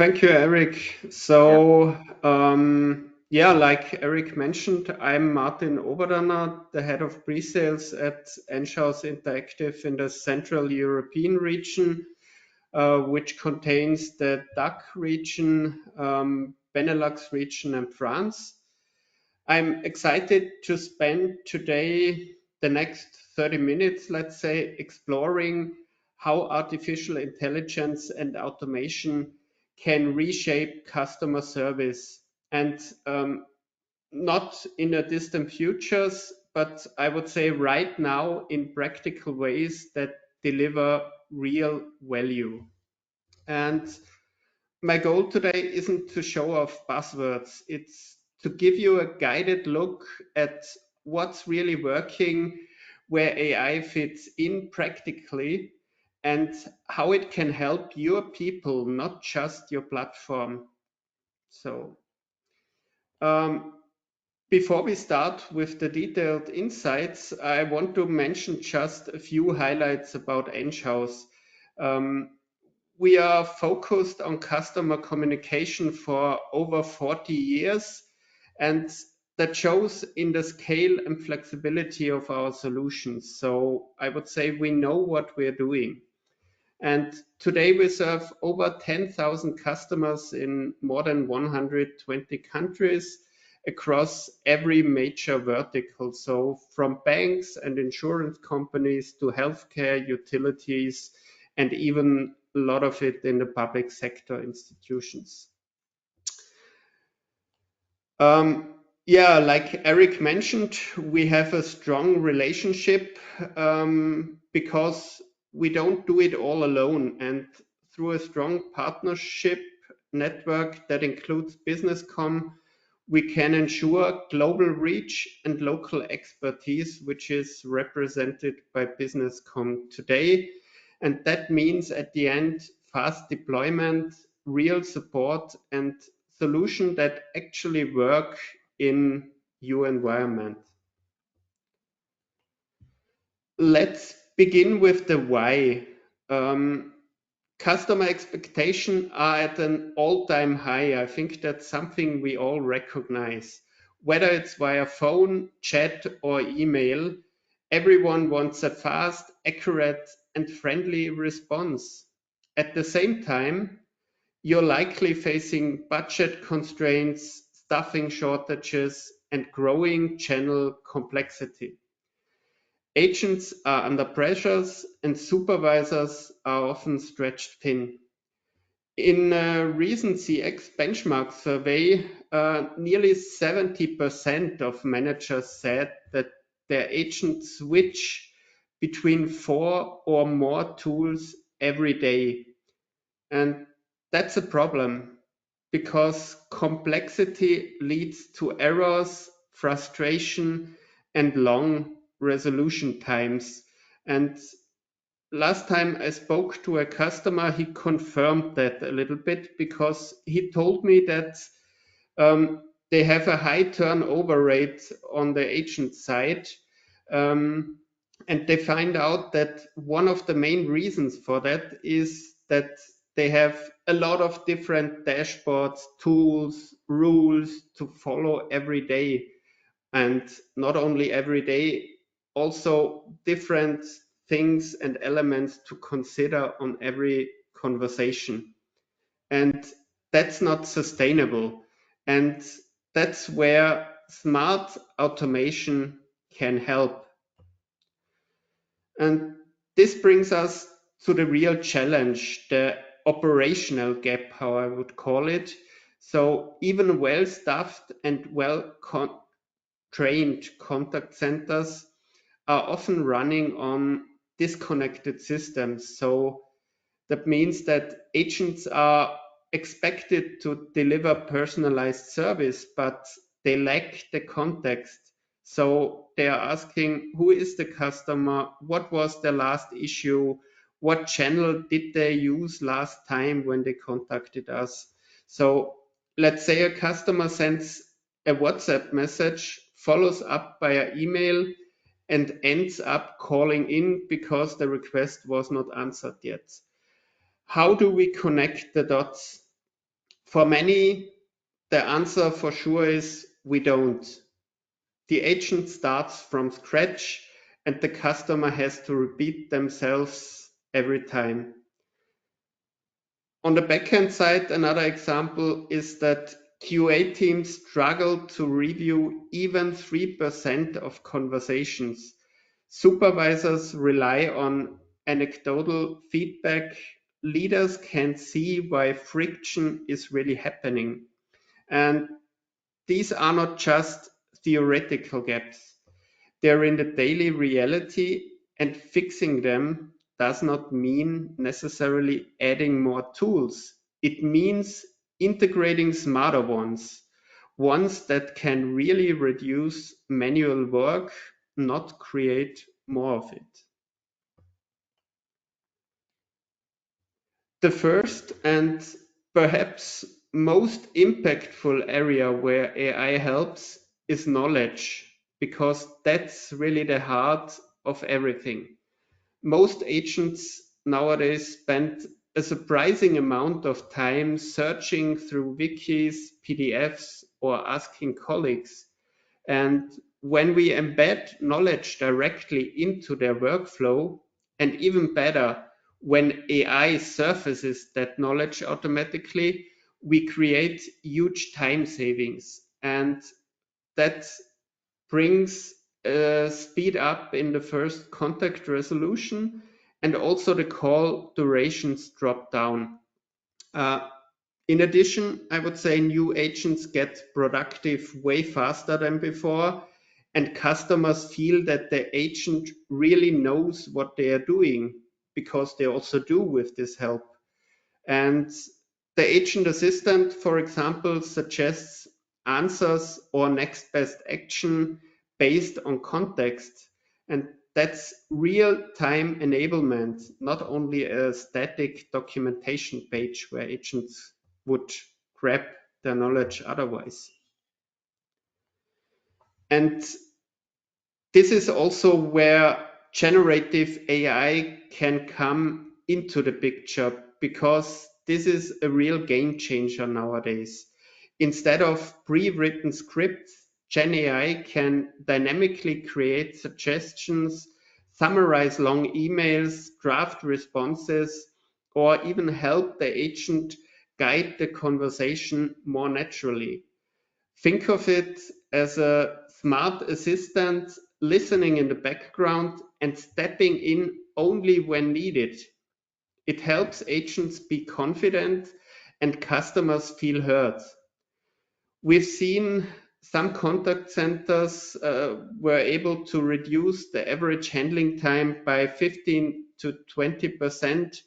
Thank you, Eric. Yeah, like Eric mentioned, I'm Martin Oberdanner, the head of pre-sales at Enghouse Interactive in the Central European region, which contains the DACH region, Benelux region, and France. I'm excited to spend today the next 30 minutes, let's say, exploring how artificial intelligence and automation can reshape customer service and not in the distant futures, but I would say right now in practical ways that deliver real value. And my goal today isn't to show off buzzwords, it's to give you a guided look at what's really working, where AI fits in practically, and how it can help your people, not just your platform. So, um, before we start with the detailed insights, I want to mention just a few highlights about Enghouse. Um, we are focused on customer communication for over 40 years, and that shows in the scale and flexibility of our solutions. So I would say we know what we're doing. And today we serve over 10,000 customers in more than 120 countries across every major vertical. So from banks and insurance companies to healthcare, utilities, and even a lot of it in the public sector institutions. Yeah, like Eric mentioned, we have a strong relationship because we don't do it all alone. And through a strong partnership network that includes BusinessCom, we can ensure global reach and local expertise, which is represented by BusinessCom today. And that means at the end, fast deployment, real support, and solutions that actually work in your environment. Let's begin with the why. Customer expectations are at an all-time high. I think that's something we all recognize. Whether it's via phone, chat, or email, everyone wants a fast, accurate, and friendly response. At the same time, you're likely facing budget constraints, staffing shortages, and growing channel complexity. Agents are under pressures and supervisors are often stretched thin. In a recent CX benchmark survey, nearly 70% of managers said that their agents switch between 4 or more tools every day. And that's a problem because complexity leads to errors, frustration, and long resolution times. And last time I spoke to a customer, he confirmed that a little bit because he told me that they have a high turnover rate on the agent side. And they find out that one of the main reasons for that is that they have a lot of different dashboards, tools, rules to follow every day. And not only every day, also different things and elements to consider on every conversation. And that's not sustainable. And that's where smart automation can help. And this brings us to the real challenge, the operational gap, how I would call it. So even well-staffed and well-trained contact centers are often running on disconnected systems. So that means that agents are expected to deliver personalized service, but they lack the context. So they are asking, who is the customer? What was their last issue? What channel did they use last time when they contacted us? So let's say a customer sends a WhatsApp message, follows up via email, and ends up calling in because the request was not answered yet. How do we connect the dots? For many, the answer for sure is we don't. The agent starts from scratch and the customer has to repeat themselves every time. On the backend side, another example is that QA teams struggle to review even 3% of conversations. Supervisors rely on anecdotal feedback. Leaders can see why friction is really happening. And these are not just theoretical gaps. They're in the daily reality, and fixing them does not mean necessarily adding more tools. It means integrating smarter ones that can really reduce manual work, not create more of it. The first and perhaps most impactful area where AI helps is knowledge, because that's really the heart of everything. Most agents nowadays spend a surprising amount of time searching through wikis, PDFs, or asking colleagues. And when we embed knowledge directly into their workflow, and even better, when AI surfaces that knowledge automatically, we create huge time savings. And that brings speed up in the first contact resolution, and also the call durations drop down. In addition, I would say new agents get productive way faster than before, and customers feel that the agent really knows what they are doing, because they also do with this help. And the agent assistant, for example, suggests answers or next best action based on context. And that's real-time enablement, not only a static documentation page where agents would grab their knowledge otherwise. And this is also where generative AI can come into the picture, because this is a real game changer nowadays. Instead of pre-written scripts, Gen AI can dynamically create suggestions, summarize long emails, draft responses, or even help the agent guide the conversation more naturally. Think of it as a smart assistant listening in the background and stepping in only when needed. It helps agents be confident and customers feel heard. We've seen some contact centers were able to reduce the average handling time by 15 to 20%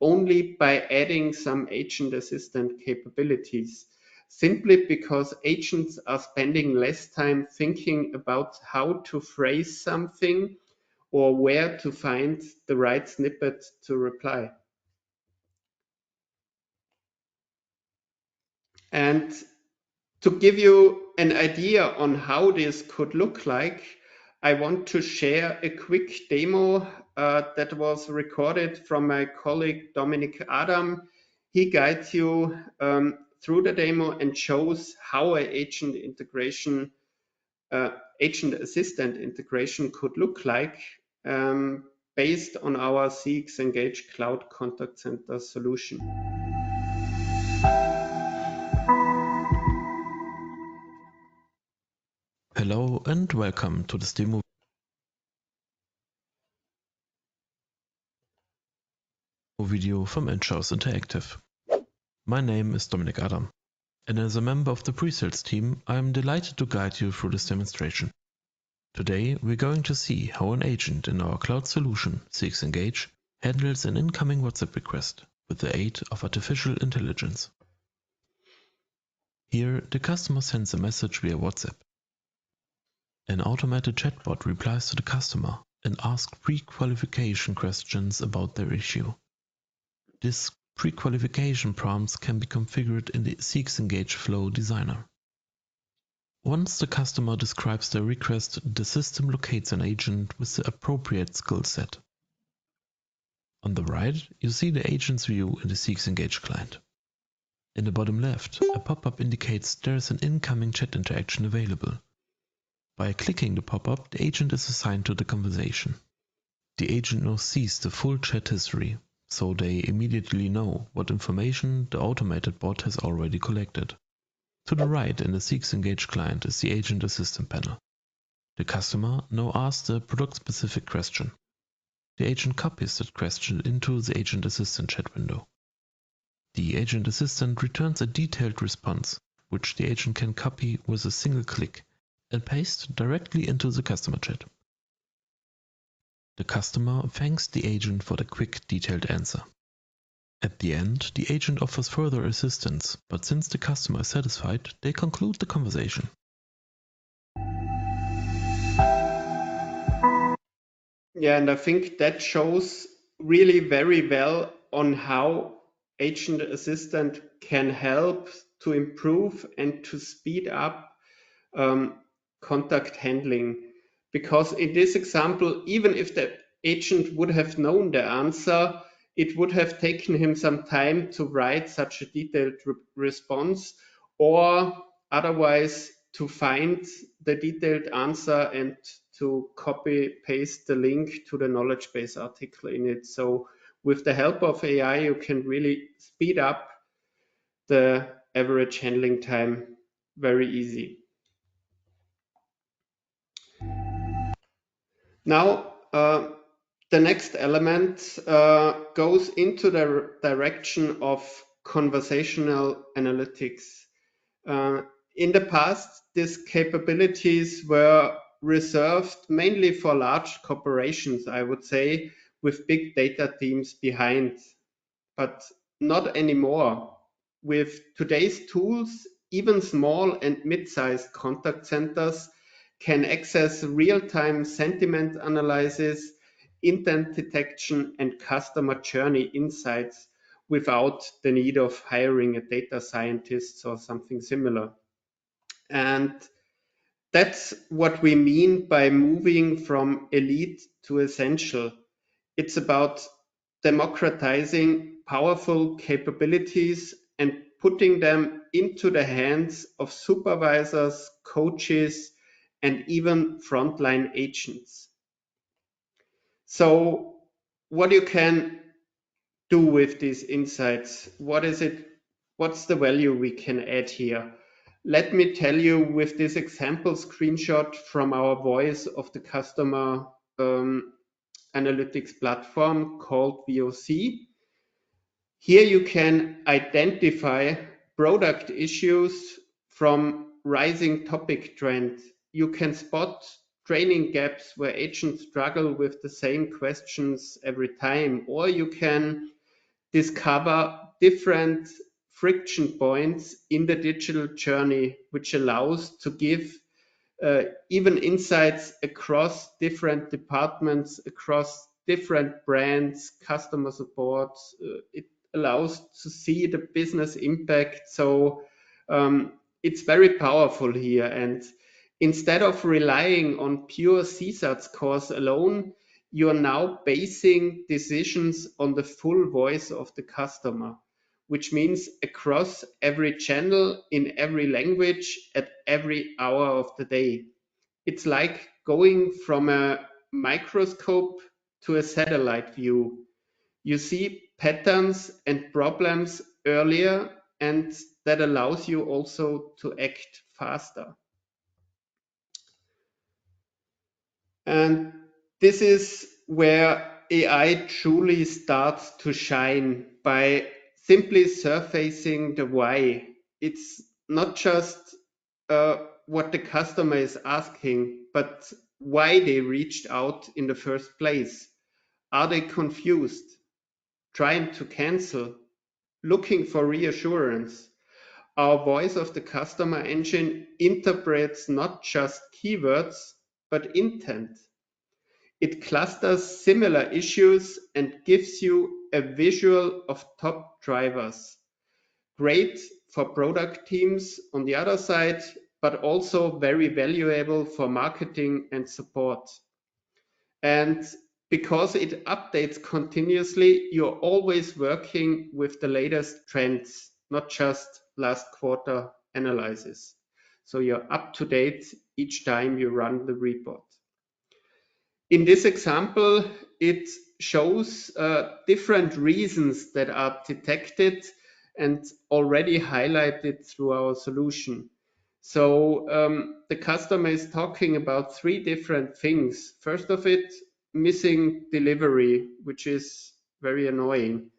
only by adding some agent assistant capabilities, simply because agents are spending less time thinking about how to phrase something or where to find the right snippet to reply. And to give you an idea on how this could look like, I want to share a quick demo that was recorded from my colleague Dominic Adam. He guides you through the demo and shows how an agent assistant integration could look like based on our CX Engage Cloud Contact Center solution. Hello and welcome to this demo video from Enghouse Interactive. My name is Dominic Adam, and as a member of the pre-sales team, I am delighted to guide you through this demonstration. Today, we're going to see how an agent in our cloud solution, CX Engage, handles an incoming WhatsApp request with the aid of artificial intelligence. Here, the customer sends a message via WhatsApp. An automated chatbot replies to the customer and asks pre-qualification questions about their issue. This pre-qualification prompts can be configured in the CX Engage Flow Designer. Once the customer describes their request, the system locates an agent with the appropriate skill set. On the right, you see the agent's view in the CX Engage client. In the bottom left, a pop-up indicates there is an incoming chat interaction available. By clicking the pop-up, the agent is assigned to the conversation. The agent now sees the full chat history, so they immediately know what information the automated bot has already collected. To the right in the Seeks Engage client is the Agent Assistant panel. The customer now asks a product-specific question. The agent copies that question into the Agent Assistant chat window. The Agent Assistant returns a detailed response, which the agent can copy with a single click and paste directly into the customer chat. The customer thanks the agent for the quick, detailed answer. At the end, the agent offers further assistance, but since the customer is satisfied, they conclude the conversation. Yeah, and I think that shows really very well on how Agent Assistant can help to improve and to speed up contact handling. Because in this example, even if the agent would have known the answer, it would have taken him some time to write such a detailed response, or otherwise to find the detailed answer and to copy paste the link to the knowledge base article in it. So with the help of AI, you can really speed up the average handling time very easy. Now, the next element goes into the direction of conversational analytics. In the past, these capabilities were reserved mainly for large corporations, I would say, with big data teams behind, but not anymore. With today's tools, even small and mid-sized contact centers can access real-time sentiment analysis, intent detection, and customer journey insights without the need of hiring a data scientist or something similar. And that's what we mean by moving from elite to essential. It's about democratizing powerful capabilities and putting them into the hands of supervisors, coaches, and even frontline agents. So what you can do with these insights, what's the value we can add here? Let me tell you with this example screenshot from our voice of the customer analytics platform called VOC. Here you can identify product issues from rising topic trends. You can spot training gaps where agents struggle with the same questions every time, or you can discover different friction points in the digital journey, which allows to give even insights across different departments, across different brands, customer support. It allows to see the business impact. So it's very powerful here. And instead of relying on pure CSAT scores alone, you are now basing decisions on the full voice of the customer, which means across every channel, in every language, at every hour of the day. It's like going from a microscope to a satellite view. You see patterns and problems earlier, and that allows you also to act faster. And this is where AI truly starts to shine, by simply surfacing the why. It's not just what the customer is asking, but why they reached out in the first place. Are they confused, trying to cancel, looking for reassurance? Our voice of the customer engine interprets not just keywords, but intent. It clusters similar issues and gives you a visual of top drivers. Great for product teams on the other side, but also very valuable for marketing and support. And because it updates continuously, you're always working with the latest trends. not just last quarter analysis. So you're up to date each time you run the report. In this example, it shows different reasons that are detected and already highlighted through our solution. So the customer is talking about 3 different things. First of it, missing delivery, which is very annoying.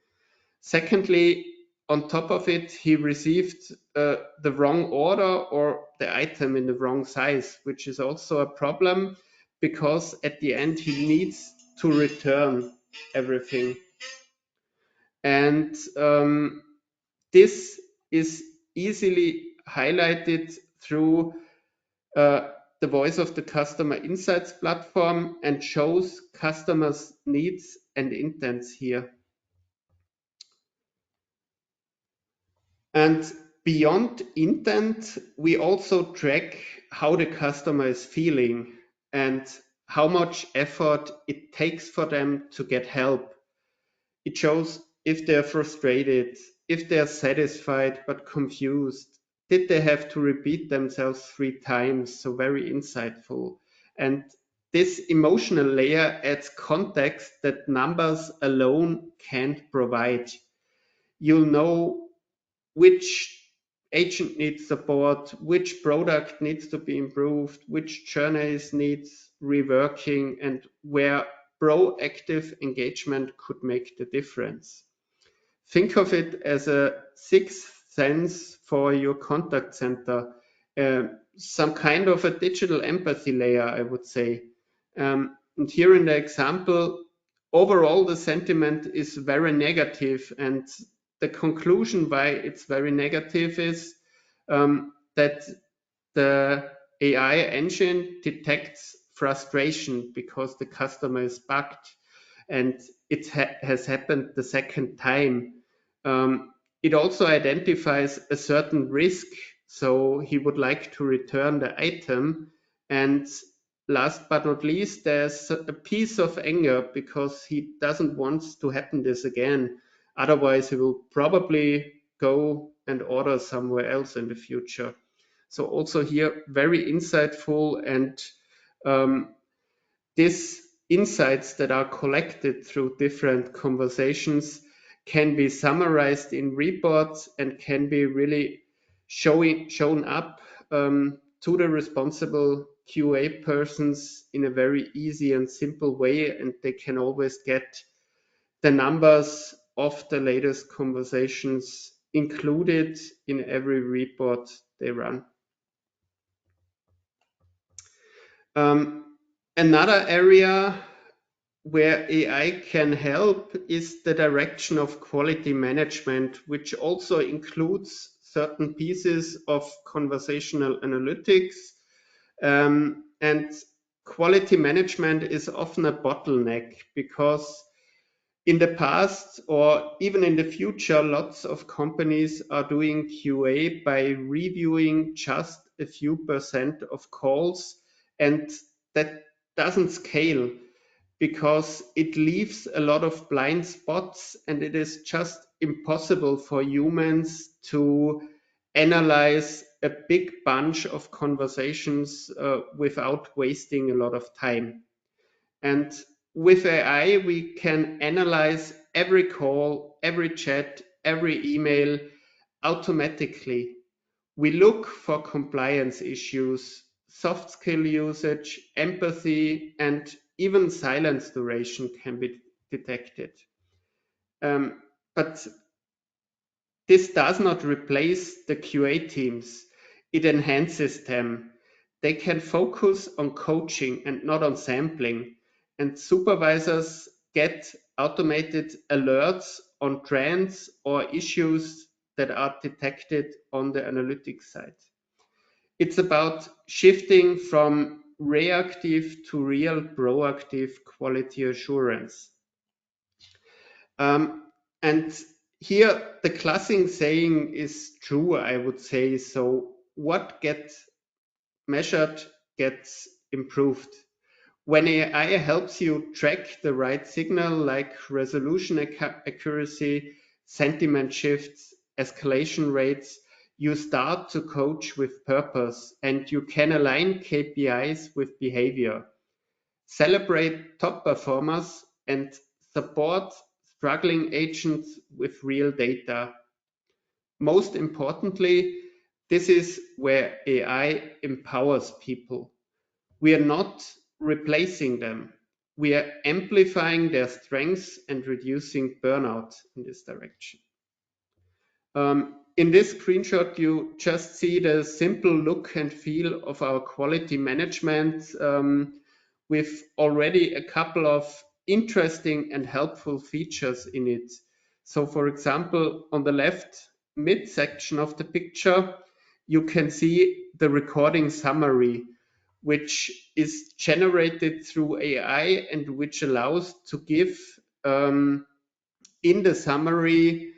Secondly, on top of it, he received the wrong order or the item in the wrong size, which is also a problem because at the end he needs to return everything. And this is easily highlighted through the voice of the customer insights platform and shows customers' needs and intents here. And beyond intent, we also track how the customer is feeling and how much effort it takes for them to get help. It shows if they're frustrated, if they're satisfied but confused. Did they have to repeat themselves 3 times? So very insightful. And this emotional layer adds context that numbers alone can't provide. You'll know which agent needs support, which product needs to be improved, which journeys needs reworking, and where proactive engagement could make the difference. Think of it as a 6th sense for your contact center, some kind of a digital empathy layer, I would say. And here in the example, overall the sentiment is very negative, and the conclusion why it's very negative is that the AI engine detects frustration because the customer is bugged, and it has happened the 2nd time. It also identifies a certain risk, so he would like to return the item. And last but not least, there's a piece of anger because he doesn't want to happen this again. Otherwise, he will probably go and order somewhere else in the future. So also here, very insightful, and these insights that are collected through different conversations can be summarized in reports and can be really shown up to the responsible QA persons in a very easy and simple way, and they can always get the numbers of the latest conversations included in every report they run. Another area where AI can help is the direction of quality management, which also includes certain pieces of conversational analytics. And quality management is often a bottleneck because in the past or even in the future, lots of companies are doing QA by reviewing just a few % of calls, and that doesn't scale because it leaves a lot of blind spots, and it is just impossible for humans to analyze a big bunch of conversations without wasting a lot of time. And with AI, we can analyze every call, every chat, every email automatically. We look for compliance issues, soft skill usage, empathy, and even silence duration can be detected. But this does not replace the QA teams. It enhances them. They can focus on coaching and not on sampling. And supervisors get automated alerts on trends or issues that are detected on the analytics side. It's about shifting from reactive to real proactive quality assurance. And here the classic saying is true, I would say. So what gets measured gets improved. When AI helps you track the right signal like resolution accuracy, sentiment shifts, escalation rates, you start to coach with purpose and you can align KPIs with behavior. Celebrate top performers and support struggling agents with real data. Most importantly, this is where AI empowers people. We are not replacing them. We are amplifying their strengths and reducing burnout in this direction. In this screenshot, you just see the simple look and feel of our quality management with already a couple of interesting and helpful features in it. So for example, on the left mid-section of the picture, you can see the recording summary, which is generated through AI and which allows to give in the summary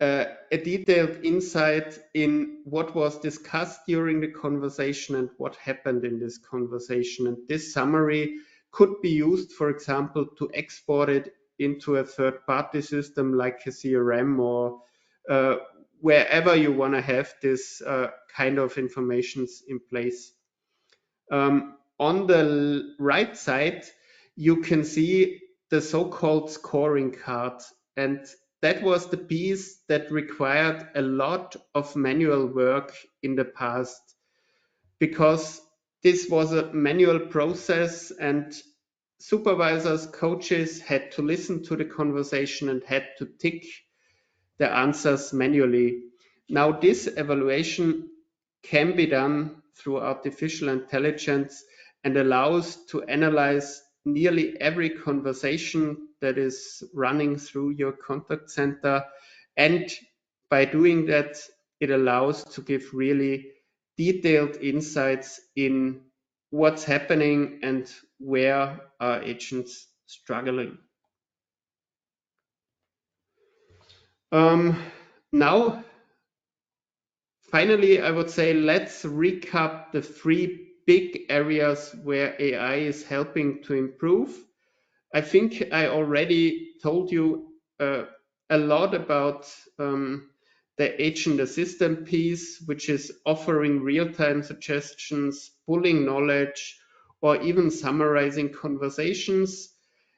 a detailed insight in what was discussed during the conversation and what happened in this conversation. And this summary could be used, for example, to export it into a third-party system like a CRM or wherever you want to have this kind of information in place. On the right side, you can see the so-called scoring card, and that was the piece that required a lot of manual work in the past, because this was a manual process and supervisors, coaches had to listen to the conversation and had to tick the answers manually. Now this evaluation can be done through artificial intelligence and allows to analyze nearly every conversation that is running through your contact center. And by doing that, it allows to give really detailed insights in what's happening and where are agents struggling. Now, finally, I would say let's recap the 3 big areas where AI is helping to improve. I think I already told you a lot about the agent assistant piece, which is offering real-time suggestions, pulling knowledge, or even summarizing conversations,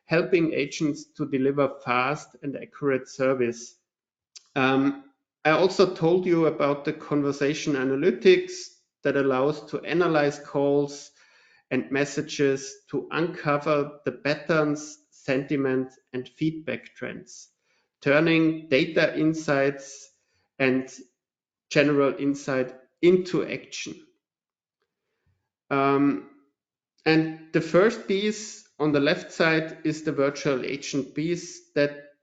helping agents to deliver fast and accurate service. I also told you about the conversation analytics that allows to analyze calls and messages to uncover the patterns, sentiment, and feedback trends, turning data insights and general insight into action. And the first piece on the left side is the virtual agent piece.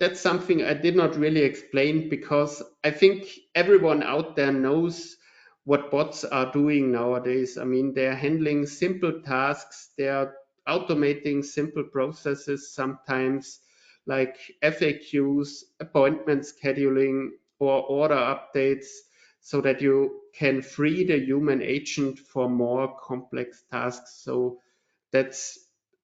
That's something I did not really explain because I think everyone out there knows what bots are doing nowadays. I mean, they're handling simple tasks, they're automating simple processes sometimes, like FAQs, appointment scheduling, or order updates, so that you can free the human agent for more complex tasks. So that's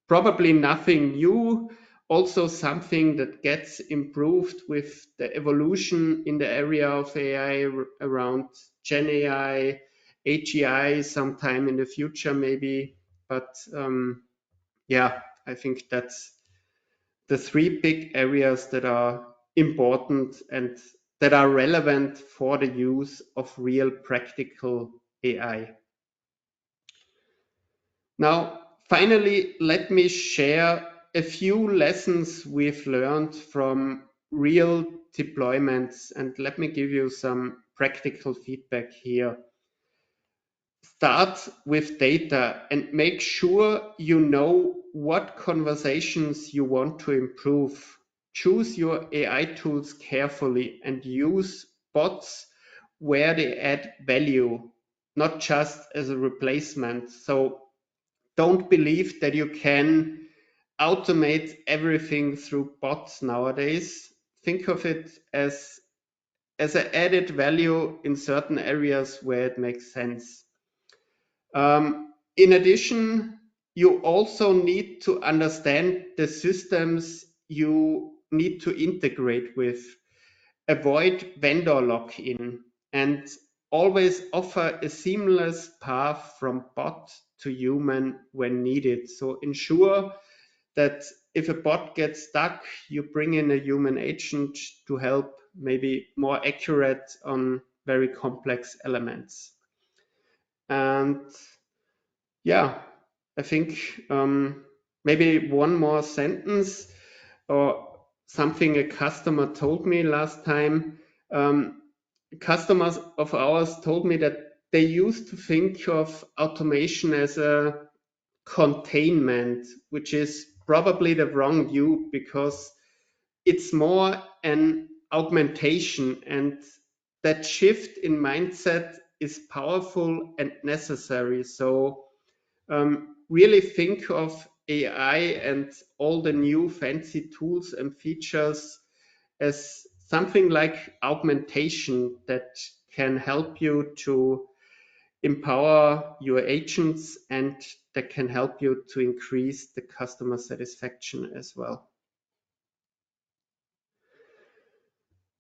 probably nothing new. Also something that gets improved with the evolution in the area of AI around Gen AI, AGI sometime in the future maybe. But yeah, I think that's the 3 big areas that are important and that are relevant for the use of real practical AI. Now, finally, let me share a few lessons we've learned from real deployments, and let me give you some practical feedback here. Start with data and make sure you know what conversations you want to improve. Choose your AI tools carefully and use bots where they add value, not just as a replacement. So don't believe that you can automate everything through bots nowadays. Think of it as an added value in certain areas where it makes sense. In addition, you also need to understand the systems you need to integrate with. avoid vendor lock-in and always offer a seamless path from bot to human when needed. So ensure that if a bot gets stuck, you bring in a human agent to help maybe more accurate on very complex elements. And yeah, I think maybe one more sentence or something a customer told me last time. Customers of ours told me that they used to think of automation as a containment, which is probably the wrong view because it's more an augmentation, and that shift in mindset is powerful and necessary. So really think of AI and all the new fancy tools and features as something like augmentation that can help you to empower your agents and that can help you to increase the customer satisfaction as well.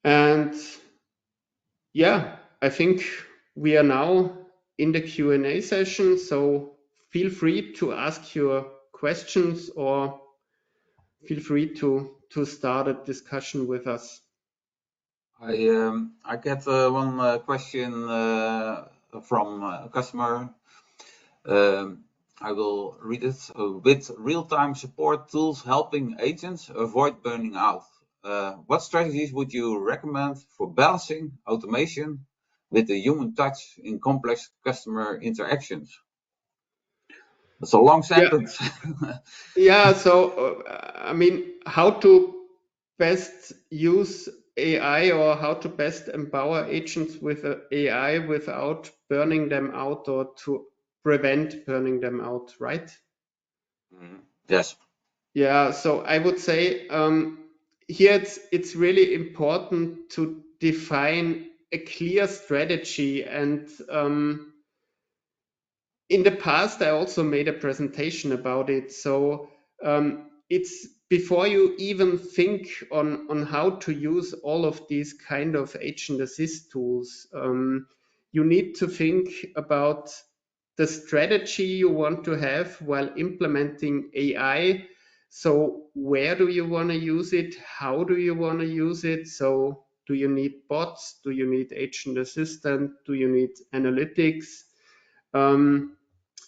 And yeah, I think we are now in the Q&A session, so feel free to ask your questions or feel free to start a discussion with us. I get one question from a customer. I will read it. With real-time support tools helping agents avoid burning out, what strategies would you recommend for balancing automation with the human touch in complex customer interactions? That's a long sentence. Yeah, so I mean, how to best use AI or how to best empower agents with AI without burning them out or to prevent burning them out, right? Yes. Yeah, so I would say here it's really important to define a clear strategy. And in the past, I also made a presentation about it. So it's before you even think on how to use all of these kind of agent assist tools, you need to think about the strategy you want to have while implementing AI. So where do you want to use it? How do you want to use it? So do you need bots? Do you need agent assistant? Do you need analytics?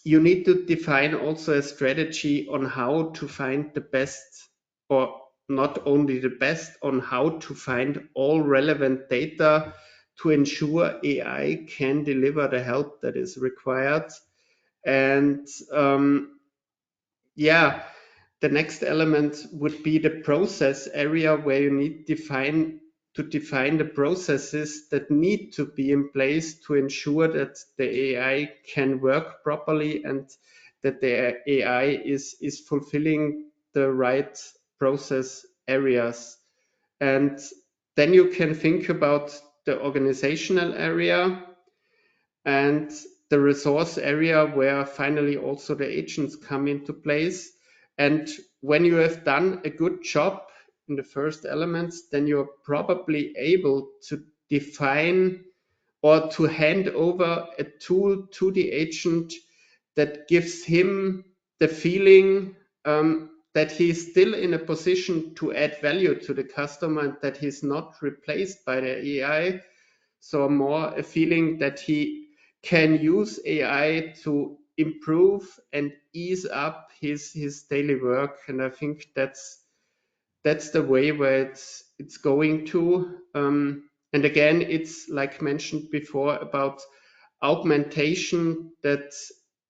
You need to define also a strategy on how to find the best, or not only the best, on how to find all relevant data to ensure AI can deliver the help that is required. And yeah, the next element would be the process area where you need to define the processes that need to be in place to ensure that the AI can work properly and that the AI is fulfilling the right process areas. And then you can think about the organizational area and the resource area where finally also the agents come into place. And when you have done a good job in the first elements, then you're probably able to define or to hand over a tool to the agent that gives him the feeling that he's still in a position to add value to the customer and that he's not replaced by the AI. So more a feeling that he can use AI to improve and ease up his daily work. And I think that's the way where it's going to. And again, it's like mentioned before about augmentation that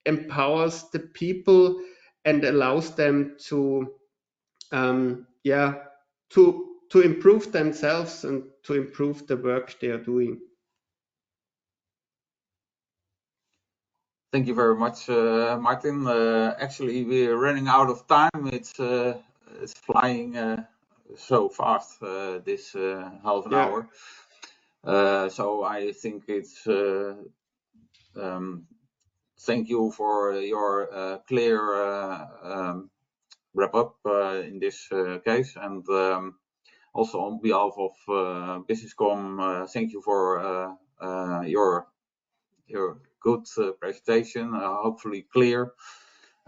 empowers the people and allows them to to improve themselves and to improve the work they are doing. Thank you very much, Martin. Actually, we're running out of time. It's flying so fast, this half an hour. So I think it's thank you for your clear wrap up in this case. And Also on behalf of BusinessCom, thank you for your good presentation, hopefully clear.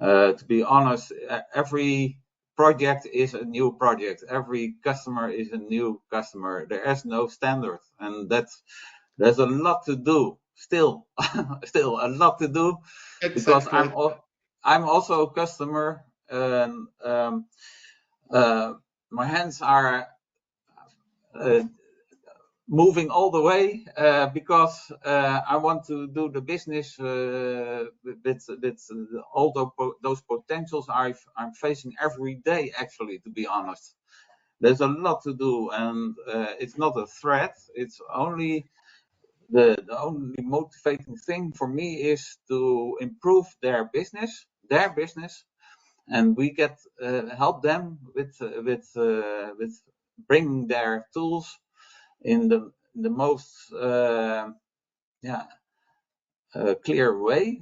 To be honest, every project is a new project. Every customer is a new customer. There is no standard, and there's a lot to do. Still a lot to do, because Exactly. I'm also a customer, and my hands are moving all the way because I want to do the business with all those potentials I'm facing every day. Actually, to be honest, there's a lot to do, and it's not a threat. It's only the only motivating thing for me is to improve their business, and we get help them with bringing their tools in the most clear way,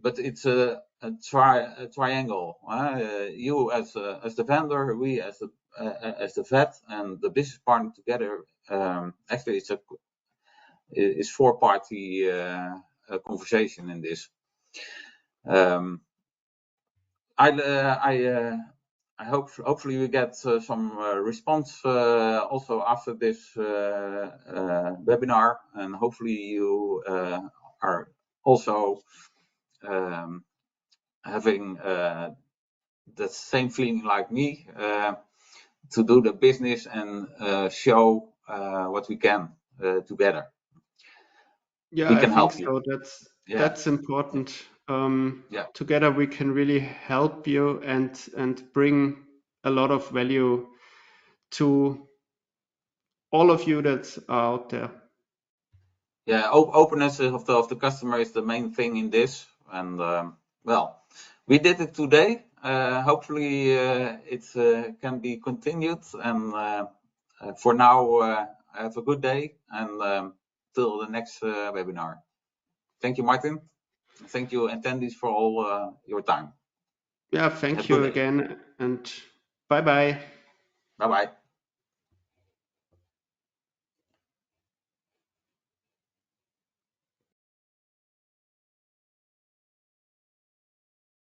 but it's a triangle. You as the vendor, we as the vet, and the business partner together. Actually, it's four-party conversation in this. I hope hopefully we get some response also after this webinar, and hopefully you are also having the same feeling like me to do the business and show what we can together. Yeah, We I can think help you. so. That's important. Together we can really help you and bring a lot of value to all of you that are out there. Yeah, openness of the customer is the main thing in this, and well, we did it today. Hopefully it can be continued, and for now, have a good day, and till the next webinar. Thank you, Martin. Thank you, attendees, for all your time. Yeah, thank you again, and bye-bye. Bye-bye.